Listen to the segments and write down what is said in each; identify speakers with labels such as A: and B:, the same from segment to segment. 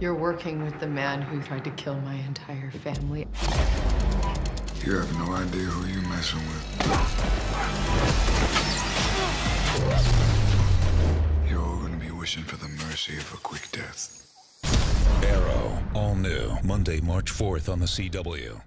A: You're working with the man who tried to kill my entire family.
B: You have no idea who you're messing with. You're all gonna be wishing for the mercy of a quick death.
C: Arrow, all new, Monday, March 4th on the CW.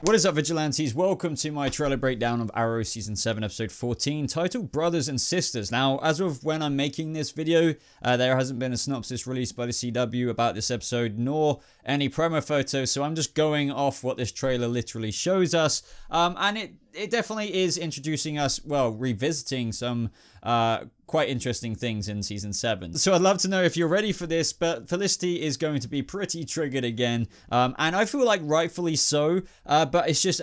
D: What is up, Vigilantes? Welcome to my trailer breakdown of Arrow Season 7, Episode 14, titled Brothers and Sisters. Now, as of when I'm making this video, there hasn't been a synopsis released by the CW about this episode, nor any promo photos, so I'm just going off what this trailer literally shows us, and it definitely is introducing us, well, revisiting some quite interesting things in Season 7. So I'd love to know if you're ready for this, but Felicity is going to be pretty triggered again, and I feel like rightfully so, but it's just,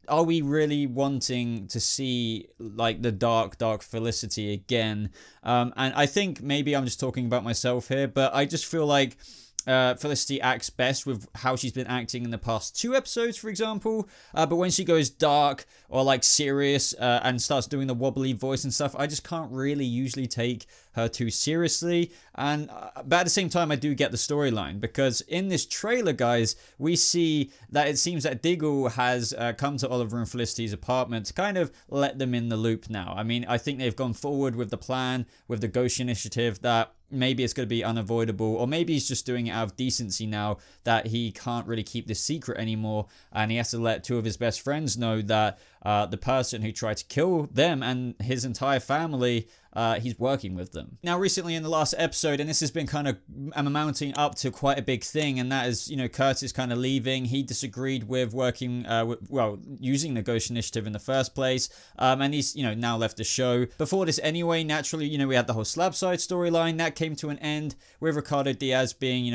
D: are we really wanting to see, like, the dark Felicity again? And I think maybe I'm just talking about myself here, but I just feel like Felicity acts best with how she's been acting in the past 2 episodes, for example, but when she goes dark or like serious and starts doing the wobbly voice and stuff, I just can't really usually take her too seriously. And but at the same time, I do get the storyline, because in this trailer, guys, we see that it seems that Diggle has come to Oliver and Felicity's apartment to kind of let them in the loop now. I mean, I think they've gone forward with the plan, with the Ghost Initiative, that maybe it's going to be unavoidable, or maybe he's just doing it out of decency now that he can't really keep this secret anymore, and he has to let 2 of his best friends know that the person who tried to kill them and his entire family, he's working with them. Now, recently in the last episode, and this has been kind of amounting up to quite a big thing, and that is, you know, Curtis kind of leaving. He disagreed with working, well, using the Ghost Initiative in the first place, and he's, you know, now left the show. Before this anyway, naturally, you know, we had the whole Slabside storyline that came to an end with Ricardo Diaz being, you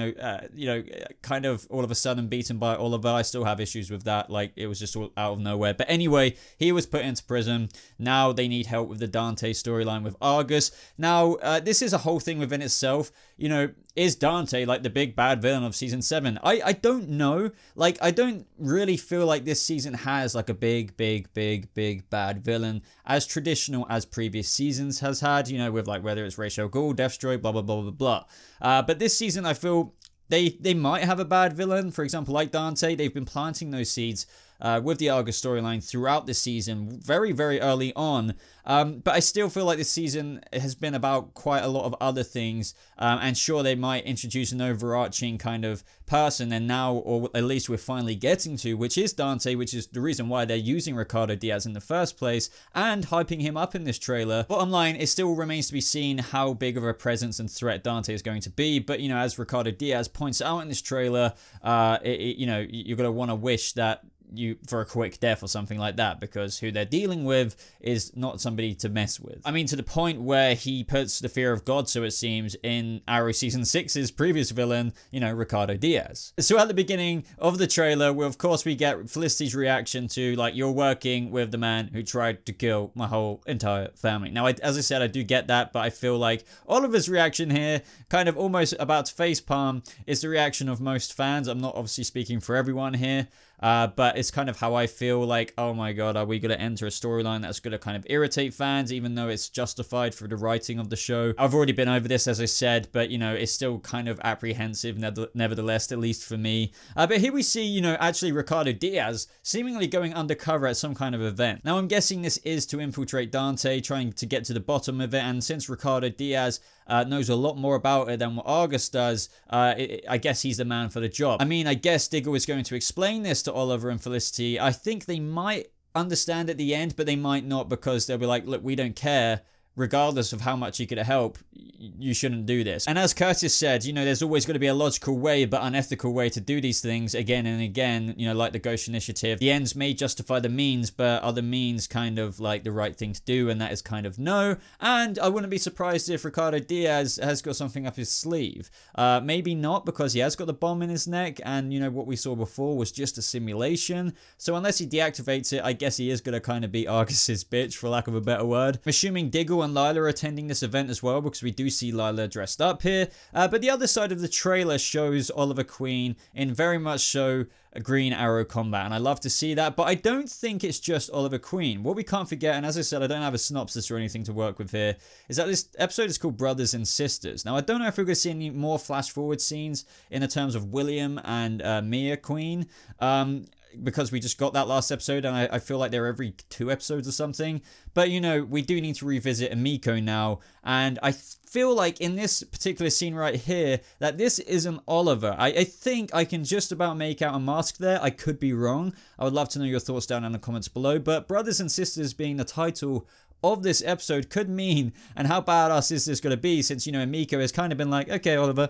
D: know, kind of all of a sudden beaten by Oliver. I still have issues with that, like, it was just all out of nowhere. But anyway, he was put into prison. Now they need help with the Dante storyline with Argus. Now, this is a whole thing within itself. You know, is Dante like the big bad villain of Season 7? I don't know. Like, I don't really feel like this season has like a big bad villain as traditional as previous seasons has had, you know, with like whether it's Ra's al Ghul, Deathstroke, blah blah blah. But this season, I feel they might have a bad villain. For example, like Dante, they've been planting those seeds with the Argus storyline throughout the season, very early on. But I still feel like this season has been about quite a lot of other things. And sure, they might introduce an overarching kind of person, and now, or at least we're finally getting to, which is Dante, which is the reason why they're using Ricardo Diaz in the first place and hyping him up in this trailer. Bottom line, it still remains to be seen how big of a presence and threat Dante is going to be. But, you know, as Ricardo Diaz points out in this trailer, you know, you're going to want to wish that for a quick death or something like that, because who they're dealing with is not somebody to mess with. I mean, to the point where he puts the fear of God, so it seems, in Arrow Season 6's previous villain, you know, Ricardo Diaz. So at the beginning of the trailer, of course, we get Felicity's reaction to, like, you're working with the man who tried to kill my whole entire family. Now, as I said, I do get that, but I feel like Oliver's reaction here, kind of almost about to facepalm, is the reaction of most fans. I'm not obviously speaking for everyone here, but it's kind of how I feel. Like, oh my god, are we going to enter a storyline that's going to kind of irritate fans, even though it's justified for the writing of the show? I've already been over this, as I said, but, you know, it's still kind of apprehensive nevertheless, at least for me. But here we see, you know, actually Ricardo Diaz seemingly going undercover at some kind of event. Now, I'm guessing this is to infiltrate Dante, trying to get to the bottom of it, and since Ricardo Diaz knows a lot more about it than what Argus does, I guess he's the man for the job. I mean, I guess Diggle is going to explain this to Oliver and Felicity. I think they might understand at the end, but they might not, because they'll be like, look, we don't care. Regardless of how much you could help, you shouldn't do this. And as Curtis said, you know, there's always going to be a logical way but unethical way to do these things again and again, you know, like the Ghost Initiative. The ends may justify the means, but are the means kind of like the right thing to do? And that is kind of no. And I wouldn't be surprised if Ricardo Diaz has got something up his sleeve. Maybe not, because he has got the bomb in his neck, and, you know, what we saw before was just a simulation. So unless he deactivates it, I guess he is going to kind of be Argus's bitch, for lack of a better word. I'm assuming Diggle and Lila are attending this event as well, because we do see Lila dressed up here. But the other side of the trailer shows Oliver Queen in very much so a Green Arrow combat, and I love to see that. But I don't think it's just Oliver Queen. What we can't forget, and as I said, I don't have a synopsis or anything to work with here, is that this episode is called Brothers and Sisters. Now, I don't know if we're going to see any more flash forward scenes in the terms of William and Mia Queen, because we just got that last episode, and I feel like they're every 2 episodes or something. But, you know, we do need to revisit Emiko now, and I feel like in this particular scene right here, that this isn't Oliver. I think I can just about make out a mask there. I could be wrong. I would love to know your thoughts down in the comments below. But Brothers and Sisters being the title of this episode could mean, and how badass is this going to be, since, you know, Emiko has kind of been like, okay, Oliver,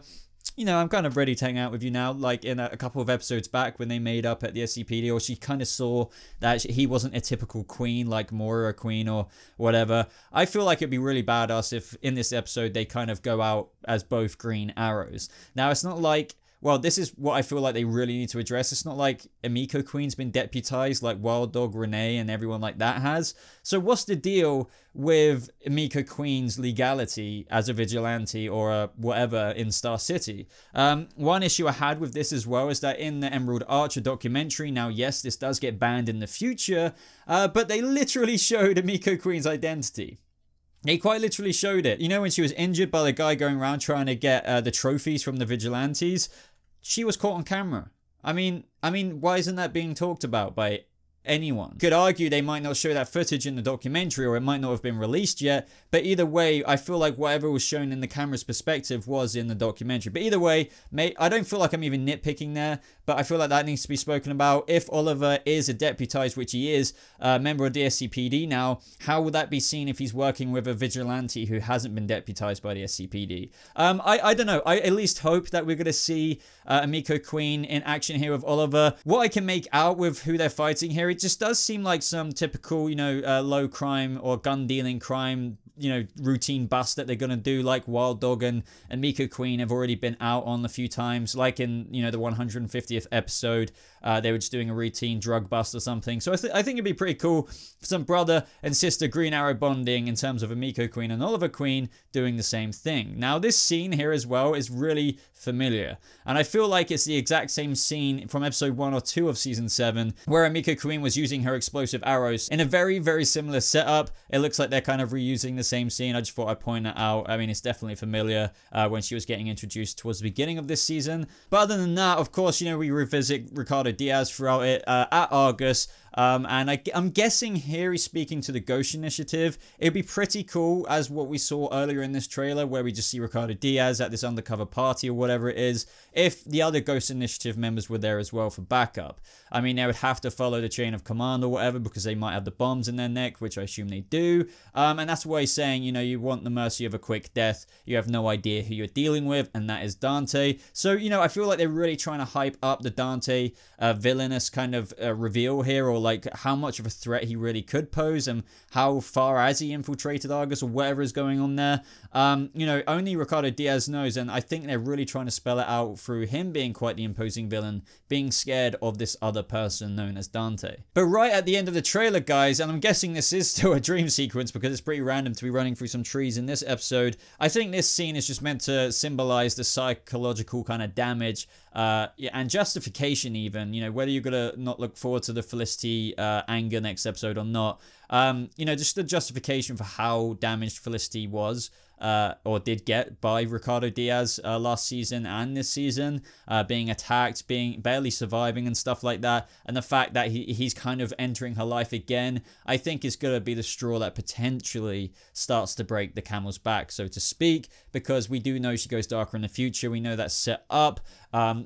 D: you know, I'm kind of ready to hang out with you now, like in a couple of episodes back when they made up at the SCPD, or she kind of saw that he wasn't a typical queen like Moira Queen or whatever. I feel like it'd be really badass if in this episode they kind of go out as both Green Arrows. Now, it's not like, well, this is what I feel like they really need to address. It's not like Emiko Queen's been deputized like Wild Dog Renee and everyone like that has. So what's the deal with Emiko Queen's legality as a vigilante or a whatever in Star City? One issue I had with this as well is that in the Emerald Archer documentary, now yes, this does get banned in the future, but they literally showed Emiko Queen's identity. They quite literally showed it. You know, when she was injured by the guy going around trying to get the trophies from the vigilantes, she was caught on camera. I mean, why isn't that being talked about by anyone? Could argue they might not show that footage in the documentary, or it might not have been released yet, but either way, I feel like whatever was shown in the camera's perspective was in the documentary. But either way, mate, I don't feel like I'm even nitpicking there, but I feel like that needs to be spoken about. If Oliver is a deputized, which he is, member of the SCPD now, how would that be seen if he's working with a vigilante who hasn't been deputized by the SCPD? I don't know. I at least hope that we're going to see Emiko Queen in action here with Oliver. What I can make out with who they're fighting here, it just does seem like some typical, you know, low crime or gun dealing crime, you know, routine bust that they're going to do, like Wild Dog and Emiko Queen have already been out on a few times, like in, you know, the 150th episode. They were just doing a routine drug bust or something. So I think it'd be pretty cool for some brother and sister Green Arrow bonding in terms of Emiko Queen and Oliver Queen doing the same thing. Now, this scene here as well is really familiar, and I feel like it's the exact same scene from episode 1 or 2 of season 7, where Emiko Queen was using her explosive arrows in a very, very similar setup. It looks like they're kind of reusing the same scene. I just thought I'd point that out. I mean, it's definitely familiar when she was getting introduced towards the beginning of this season. But other than that, of course, you know, we revisit Ricardo Diaz throughout it at Argus. And I'm guessing here he's speaking to the Ghost Initiative. It'd be pretty cool, as what we saw earlier in this trailer, where we just see Ricardo Diaz at this undercover party or whatever it is, if the other Ghost Initiative members were there as well for backup. I mean, they would have to follow the chain of command or whatever, because they might have the bombs in their neck, which I assume they do. And that's why he's saying, you know, you want the mercy of a quick death. You have no idea who you're dealing with, and that is Dante. So, you know, I feel like they're really trying to hype up the Dante villainous kind of reveal here, or like how much of a threat he really could pose, and how far has he infiltrated Argus, or whatever is going on there. You know, only Ricardo Diaz knows, and I think they're really trying to spell it out through him being quite the imposing villain, being scared of this other person known as Dante. But right at the end of the trailer, guys, and I'm guessing this is still a dream sequence because it's pretty random to be running through some trees in this episode, I think this scene is just meant to symbolize the psychological kind of damage and justification even, you know, whether you're gonna not look forward to the Felicity anger next episode or not. You know, just the justification for how damaged Felicity was, or did get by Ricardo Diaz last season and this season, being attacked, being barely surviving and stuff like that, and the fact that he's kind of entering her life again, I think is going to be the straw that potentially starts to break the camel's back, so to speak, because we do know she goes darker in the future. We know that's set up.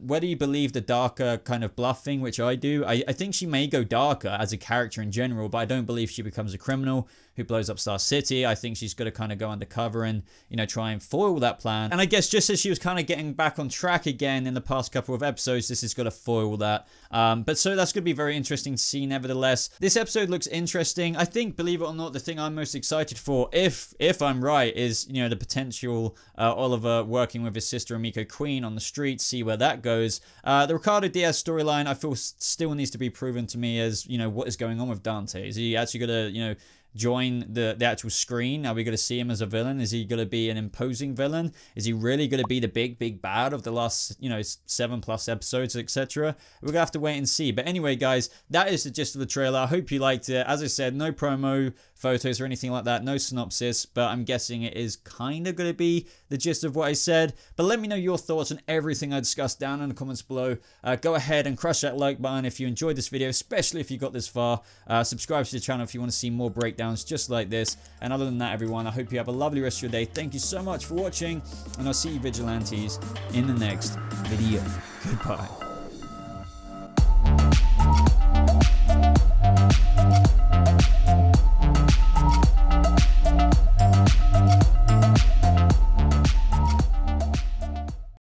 D: Whether you believe the darker kind of bluffing, which I do, I think she may go darker as a character in general, but I don't believe she becomes a criminal who blows up Star City. I think she's going to kind of go undercover and, you know, try and foil that plan. And I guess just as she was kind of getting back on track again in the past couple of episodes, this is going to foil that. But so that's going to be very interesting to see nevertheless. This episode looks interesting. I think, believe it or not, the thing I'm most excited for, if I'm right, is, you know, the potential Oliver working with his sister Emiko Queen on the street, see where that goes. The Ricardo Diaz storyline, I feel still needs to be proven to me as, you know, what is going on with Dante. Is he actually going to, you know, join the actual screen? Are we going to see him as a villain? Is he going to be an imposing villain? Is he really going to be the big bad of the last, you know, 7+ episodes, etc.? We're going to have to wait and see. But anyway, guys, that is the gist of the trailer. I hope you liked it. As I said, no promo photos or anything like that, no synopsis, but I'm guessing it is kind of going to be the gist of what I said. But let me know your thoughts on everything I discussed down in the comments below. Go ahead and crush that like button if you enjoyed this video, especially if you got this far. Subscribe to the channel if you want to see more breakdowns just like this. And other than that, everyone, I hope you have a lovely rest of your day. Thank you so much for watching, and I'll see you Vigilantes in the next video. Goodbye.